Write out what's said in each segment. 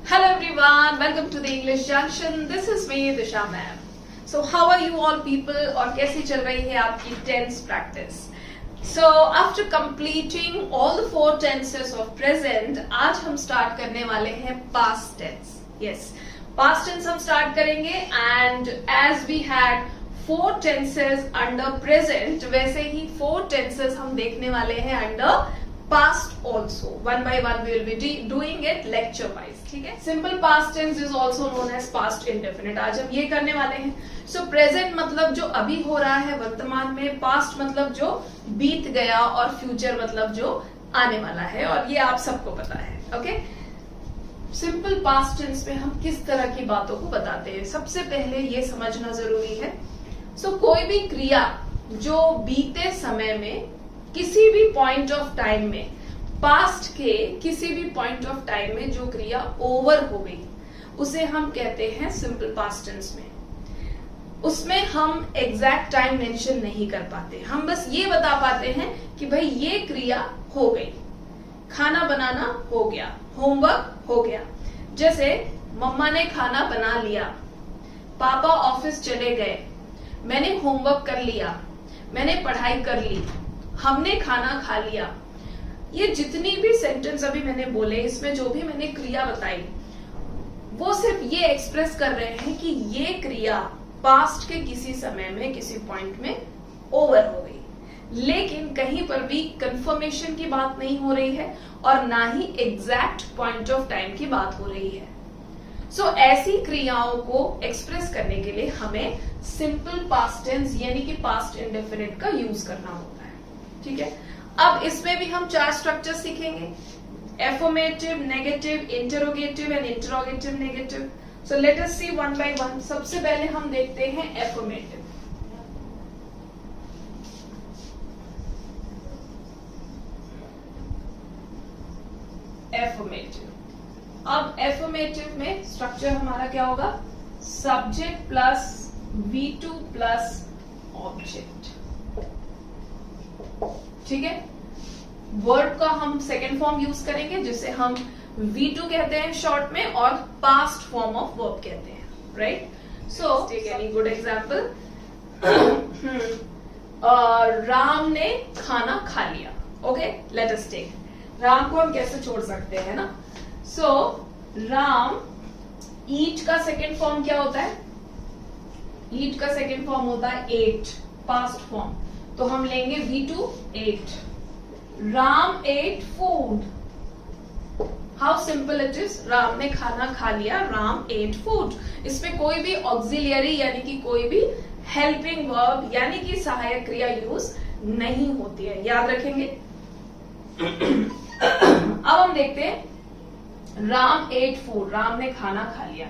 Hello everyone, welcome to the English Junction. This is me, Disha ma'am. So how are you all people और कैसी चल रही है आपकी tense practice? So after completing all the 4 tenses of present, आज हम start करने वाले हैं past tense. Yes, past tense हम start करेंगे and as we had 4 tenses under present, वैसे ही 4 tenses हम देखने वाले हैं under past also. One by one we will be doing it lecture wise. ठीक है? Simple past tense is also known as past indefinite. आज हम ये करने वाले हैं. So present मतलब जो अभी हो रहा है वर्तमान में, past मतलब जो बीत गया और future मतलब जो आने वाला है और ये आप सबको पता है. Okay? Simple past tense में हम किस तरह की बातों को बताते हैं? सबसे पहले ये समझना जरूरी है. So कोई भी क्रिया जो बीते समय में किसी भी पॉइंट ऑफ टाइम में, पास्ट के किसी भी पॉइंट ऑफ टाइम में जो क्रिया ओवर हो गई उसे हम कहते हैं सिंपल पास्ट टेंस में. उसमें हम एग्जैक्ट टाइम मेंशन नहीं कर पाते, हम बस ये बता पाते हैं कि भाई ये क्रिया हो गई. खाना बनाना हो गया, होमवर्क हो गया. जैसे मम्मा ने खाना बना लिया, पापा ऑफिस चले गए, मैंने होमवर्क कर लिया, मैंने पढ़ाई कर ली, हमने खाना खा लिया. ये जितनी भी सेंटेंस अभी मैंने बोले, इसमें जो भी मैंने क्रिया बताई वो सिर्फ ये एक्सप्रेस कर रहे हैं कि ये क्रिया पास्ट के किसी समय में किसी पॉइंट में ओवर हो गई, लेकिन कहीं पर भी कंफर्मेशन की बात नहीं हो रही है और ना ही एग्जैक्ट पॉइंट ऑफ टाइम की बात हो रही है. सो ऐसी क्रियाओं को एक्सप्रेस करने के लिए हमें सिंपल पास्ट टेंस यानी कि पास्ट इंडेफिनिट का यूज करना होता है. ठीक है, अब इसमें भी हम 4 स्ट्रक्चर सीखेंगे: affirmative, negative, interrogative and interrogative negative. So let us see one by one. सबसे पहले हम देखते हैं एफर्मेटिव. एफर्मेटिव. अब एफर्मेटिव में स्ट्रक्चर हमारा क्या होगा? Subject plus V2 plus object. ठीक है, वर्ड का हम सेकेंड फॉर्म यूज करेंगे जिसे हम V2 कहते हैं शॉर्ट में और पास्ट फॉर्म ऑफ वर्ब कहते हैं. Right? So take any good example. Ram ने खाना खा लिया. Okay, let us take. Ram को हम कैसे छोड़ सकते हैं ना? सो राम, ईट का सेकेंड फॉर्म क्या होता है? ईट का सेकेंड फॉर्म होता है एट, पास्ट फॉर्म. तो हम लेंगे V2 8. Ram ate food. How simple it is. Ram ने खाना खा लिया, राम एट फूड. इसमें कोई भी ऑक्सिलियरी यानी कि कोई भी हेल्पिंग वर्ब यानी कि सहायक क्रिया यूज नहीं होती है, याद रखेंगे. अब हम देखते हैं राम एट फूड. राम ने खाना खा लिया.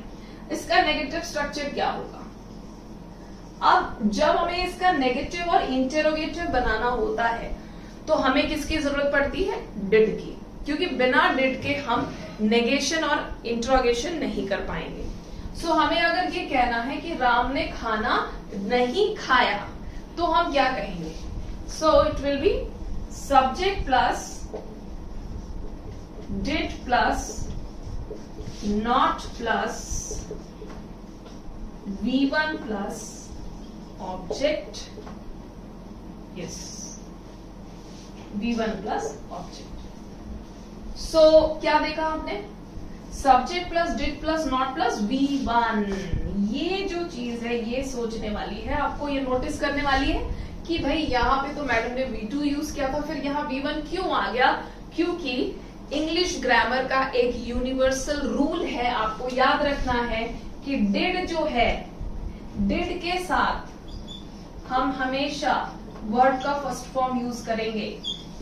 इसका नेगेटिव स्ट्रक्चर क्या होगा? अब जब हमें इसका नेगेटिव और इंटेरोगेटिव बनाना होता है तो हमें किसकी जरूरत पड़ती है? डिड की, क्योंकि बिना डिड के हम नेगेशन और इंट्रोगेशन नहीं कर पाएंगे. सो हमें अगर ये कहना है कि राम ने खाना नहीं खाया तो हम क्या कहेंगे? So it will be subject plus did plus not plus V1 plus object. Yes, V1 plus object. So क्या देखा आपने? Subject plus did plus not plus V1. ये जो चीज है ये सोचने वाली है, आपको ये नोटिस करने वाली है कि भाई यहाँ पे तो मैडम ने V2 यूज किया था, फिर यहाँ V1 क्यों आ गया? क्योंकि इंग्लिश ग्रामर का एक यूनिवर्सल रूल है, आपको याद रखना है कि डिड जो है, डिड के साथ हम हमेशा वर्ड का फर्स्ट फॉर्म यूज करेंगे.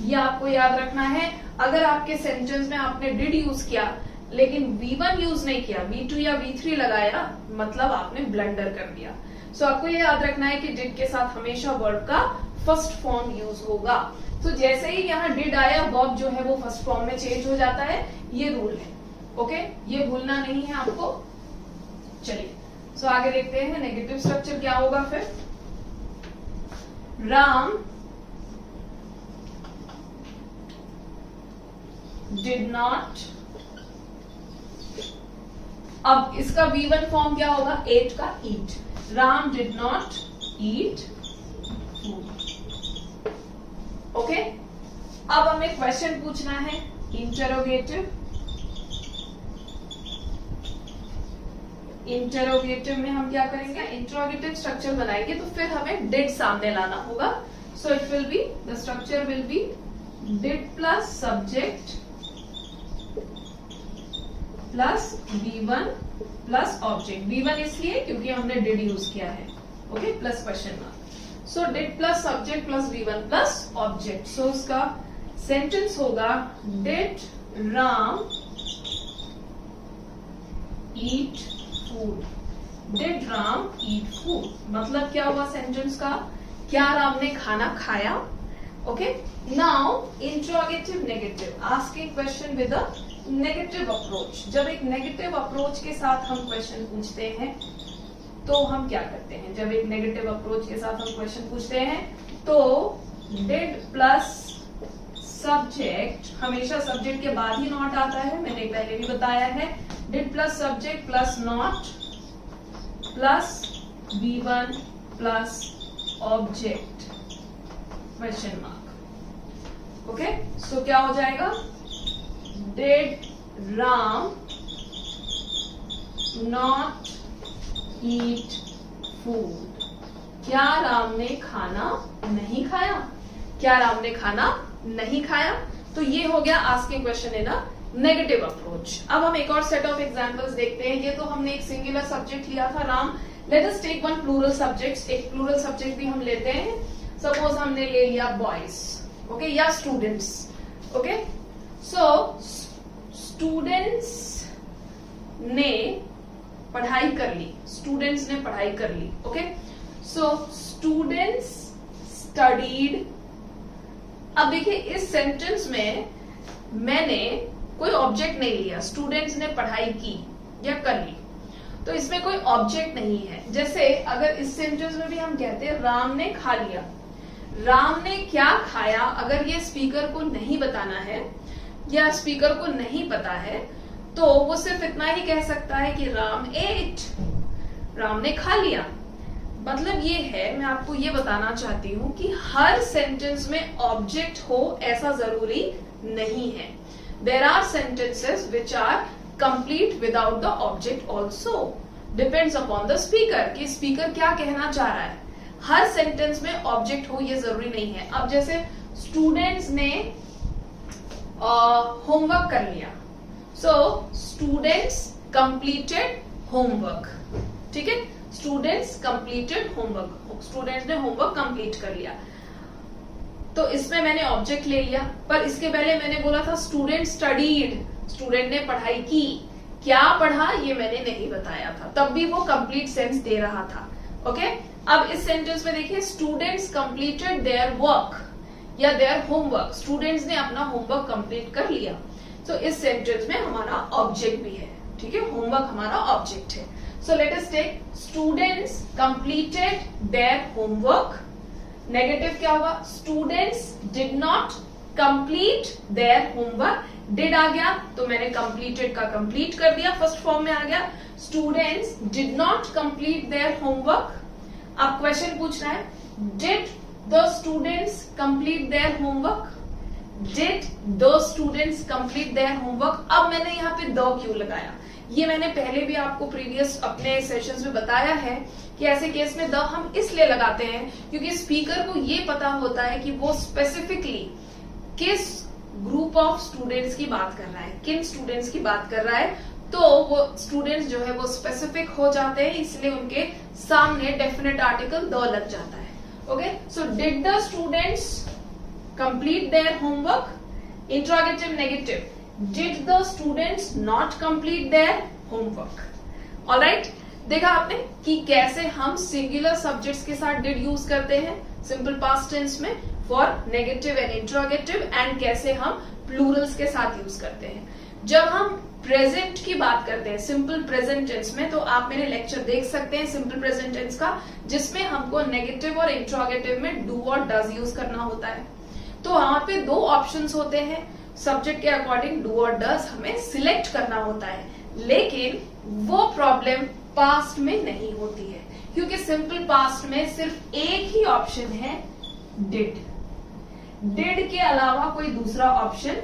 ये आपको याद रखना है. अगर आपके सेंटेंस में आपने डिड यूज किया लेकिन V1 यूज नहीं किया, V2 या V3 लगाया, मतलब आपने ब्लंडर कर दिया. सो आपको ये याद रखना है कि डिड के साथ हमेशा वर्ड का फर्स्ट फॉर्म यूज होगा. तो जैसे ही यहाँ डिड आया, वर्ब जो है वो फर्स्ट फॉर्म में चेंज हो जाता है. ये रूल है. ओके, ये भूलना नहीं है आपको. चलिए, सो आगे देखते हैं नेगेटिव स्ट्रक्चर क्या होगा. फिर राम did not अब इसका V1 फॉर्म क्या होगा, एट का eat. Ram did not eat food. Okay, अब हमें क्वेश्चन पूछना है इंटरोगेटिव. इंटरोगेटिव में हम क्या करेंगे, इंटरोगेटिव स्ट्रक्चर बनाएंगे तो फिर हमें डिड सामने लाना होगा. So it will be, the structure will be did plus subject plus V1 plus object. V1 इसलिए क्योंकि हमने डिड यूज किया है. Okay, plus question mark. So did plus subject plus V1 plus object. So उसका sentence होगा did Ram eat food. Did Ram eat food मतलब क्या हुआ सेंटेंस का, क्या राम ने खाना खाया. Okay, now interrogative negative, asking question with a negative approach. जब एक नेगेटिव अप्रोच के साथ हम क्वेश्चन पूछते हैं तो हम क्या करते हैं, जब एक नेगेटिव अप्रोच के साथ हम क्वेश्चन पूछते हैं तो डिड प्लस सब्जेक्ट, हमेशा सब्जेक्ट के बाद ही नॉट आता है, मैंने पहले भी बताया है. Did plus subject plus not plus V1 plus object question mark. Okay, so क्या हो जाएगा, did Ram not eat food. क्या राम ने खाना नहीं खाया, क्या राम ने खाना नहीं खाया. तो ये हो गया asking question in a negative approach. अब हम एक और सेट ऑफ एग्जांपल्स देखते हैं. ये तो हमने एक सिंगुलर सब्जेक्ट लिया था Ram. Let us take one plural subject. एक प्लूरल सब्जेक्ट भी हम लेते हैं. सपोज हमने ले लिया बॉयज, ओके, या स्टूडेंट्स. ओके, सो स्टूडेंट्स ने पढ़ाई कर ली, स्टूडेंट्स ने पढ़ाई कर ली. Okay, so students studied. अब देखिए इस सेंटेंस में मैंने कोई ऑब्जेक्ट नहीं लिया, स्टूडेंट्स ने पढ़ाई की या कर ली, तो इसमें कोई ऑब्जेक्ट नहीं है. जैसे अगर इस सेंटेंस में भी हम कहते हैं राम ने खा लिया, राम ने क्या खाया, अगर ये स्पीकर को नहीं बताना है या स्पीकर को नहीं पता है तो वो सिर्फ इतना ही कह सकता है कि राम एट, राम ने खा लिया. मतलब ये है, मैं आपको ये बताना चाहती हूं कि हर सेंटेंस में ऑब्जेक्ट हो ऐसा जरूरी नहीं है. There are sentences which are complete without the object also. Depends upon the speaker कि स्पीकर क्या कहना चाह रहा है. हर सेंटेंस में ऑब्जेक्ट हो ये जरूरी नहीं है. अब जैसे स्टूडेंट्स ने होमवर्क कर लिया, सो स्टूडेंट्स कंप्लीटेड होमवर्क. ठीक है, स्टूडेंट्स कंप्लीटेड होमवर्क, स्टूडेंट्स ने होमवर्क कंप्लीट कर लिया. तो इसमें मैंने ऑब्जेक्ट ले लिया. पर इसके पहले मैंने बोला था स्टूडेंट स्टडीड, स्टूडेंट ने पढ़ाई की. क्या पढ़ा ये मैंने नहीं बताया था, तब भी वो कंप्लीट सेंस दे रहा था. ओके, अब इस सेंटेंस में देखिए स्टूडेंट्स कंप्लीटेड देयर वर्क या देयर होमवर्क, स्टूडेंट्स ने अपना होमवर्क कंप्लीट कर लिया. तो इस सेंटेंस में हमारा ऑब्जेक्ट भी है. ठीक है, होमवर्क हमारा ऑब्जेक्ट है. So let us take students completed their homework. Negative क्या होगा, students did not complete their homework. Did आ गया तो मैंने कंप्लीटेड का कंप्लीट कर दिया, फर्स्ट फॉर्म में आ गया. Students did not complete their homework. अब क्वेश्चन पूछना है, did the students complete their homework, did the students complete their homework. अब मैंने यहाँ पे द क्यों लगाया, ये मैंने पहले भी आपको प्रीवियस अपने सेशंस में बताया है कि ऐसे केस में द हम इसलिए लगाते हैं क्योंकि स्पीकर को ये पता होता है कि वो स्पेसिफिकली किस ग्रुप ऑफ स्टूडेंट्स की बात कर रहा है, किन स्टूडेंट्स की बात कर रहा है. तो वो स्टूडेंट्स जो है वो स्पेसिफिक हो जाते हैं, इसलिए उनके सामने डेफिनेट आर्टिकल द लग जाता है. Okay, so did the students complete their homework. Interrogative negative, did the students not complete their homework. Alright, देखा आपने कि कैसे हम सिंगुलर सब्जेक्ट्स के साथ डिड यूज करते हैं सिंपल पास्ट टेंस में for negative and interrogative, and कैसे हम प्लूरल्स के साथ यूज करते हैं. जब हम प्रेजेंट की बात करते हैं सिंपल प्रेजेंट टेंस में, तो आप मेरे लेक्चर देख सकते हैं सिंपल प्रेजेंट टेंस का, जिसमें हमको नेगेटिव और इंट्रोगेटिव में डू और डज यूज करना होता है. तो वहां पे दो ऑप्शंस होते हैं, सब्जेक्ट के अकॉर्डिंग डू और डज हमें सिलेक्ट करना होता है. लेकिन वो प्रॉब्लम पास्ट में नहीं होती है, क्योंकि सिंपल पास्ट में सिर्फ एक ही ऑप्शन है, डिड। डिड के अलावा कोई दूसरा ऑप्शन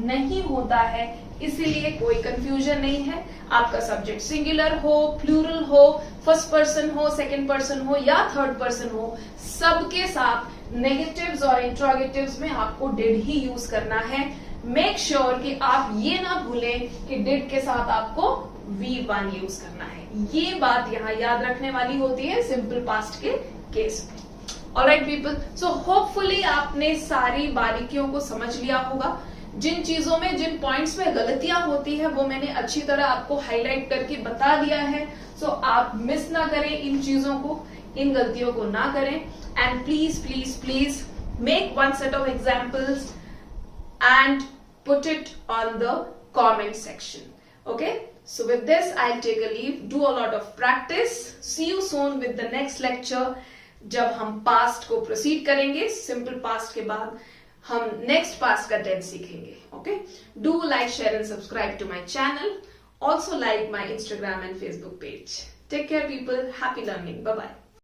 नहीं होता है, इसीलिए कोई कंफ्यूजन नहीं है। आपका सब्जेक्ट सिंगुलर हो, प्लूरल हो, फर्स्ट पर्सन हो, सेकंड पर्सन हो या थर्ड पर्सन हो, सबके साथ नेगेटिव्स और इंट्रोगेटिव्स में आपको डिड ही यूज करना है। मेक श्योर कि आप ये ना भूलें कि डिड के साथ आपको V1 यूज करना है। ये बात यहाँ याद रखने वाली होती है सिंपल पास्ट के केस में। ऑलराइट पीपल, सो होपफुली आपने सारी बारीकियों को समझ लिया होगा। जिन चीजों में, जिन पॉइंट्स में गलतियां होती है वो मैंने अच्छी तरह आपको हाईलाइट करके बता दिया है। सो आप मिस ना करें इन चीजों को, इन गलतियों को ना करें। And please please please make one set of examples and put it on the comment section. Okay, so with this I'll take a leave. Do a lot of practice. See you soon with the next lecture, जब हम past को proceed करेंगे। simple past के बाद हम next past का tense सीखेंगे। Okay, do like, share and subscribe to my channel. Also like my Instagram and Facebook page. Take care people. Happy learning. Bye bye.